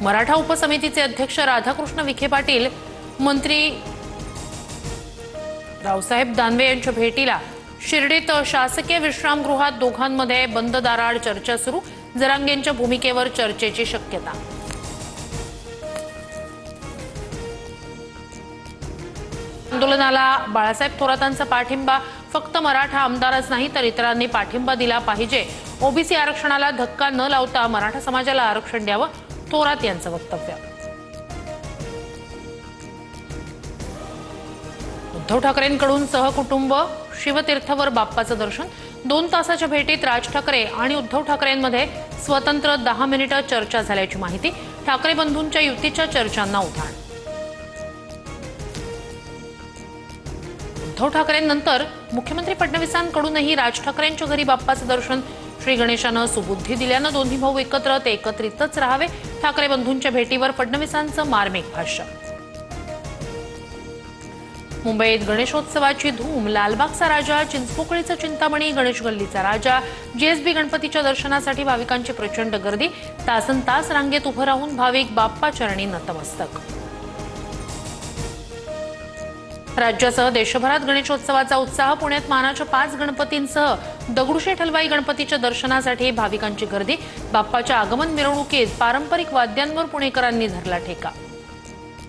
मराठा उपसमितीचे अध्यक्ष राधाकृष्ण विखे पाटील, मंत्री रावसाहेब दानवे यांच्या भेटीला शिर्डीत शासकीय विश्रामगृहात दोघांमध्ये बंद दाराआड चर्चा सुरू. जरांगेंच्या भूमिकेवर चर्चेची शक्यता. आंदोलनाला बाळासाहेब थोरातांचा पाठिंबा. फक्त मराठा आमदारच नाही तर इतरांनी पाठिंबा दिला पाहिजे. ओबीसी आरक्षणाला धक्का न लावता मराठा समाजाला आरक्षण द्यावं, थोरात यांचं वक्तव्य. उद्धव ठाकरेंकडून सहकुटुंब शिवतीर्थवर बाप्पाचं दर्शन. 2 तासाच्या भेटीत राज ठाकरे आणि उद्धव ठाकरेंमध्ये स्वतंत्र 10 मिनिटं चर्चा झाल्याची माहिती. ठाकरे बंधूंच्या युतीच्या चर्चांना उधाण. उद्धव ठाकरेंनंतर मुख्यमंत्री फडणवीसांकडूनही राज ठाकरेंच्या घरी बाप्पाचं दर्शन. श्री गणेशानं सुबुद्धी दिल्यानं दोन्ही भाऊ एकत्रितच राहावे. ठाकरे बंधूंच्या भेटीवर फडणवीसांचं मार्मिक भाष्य. मुंबईत गणेशोत्सवाची धूम. लालबागचा राजा, चिंचपोकळीचा चिंतामणी, गणेश गल्लीचा राजा. जीएसबी गणपतीच्या दर्शनासाठी भाविकांची प्रचंड गर्दी. तासनतास रांगेत उभं राहून भाविक बाप्पा चरणी नतमस्तक. राज्यासह देशभरात गणेशोत्सवाचा उत्साह. पुण्यात मानाच्या 5 गणपतींसह दगडूशेठ हलवाई गणपतीच्या दर्शनासाठी भाविकांची गर्दी. बाप्पाच्या आगमन मिरवणुकीत पारंपरिक वाद्यांवर पुणेकरांनी धरला ठेका.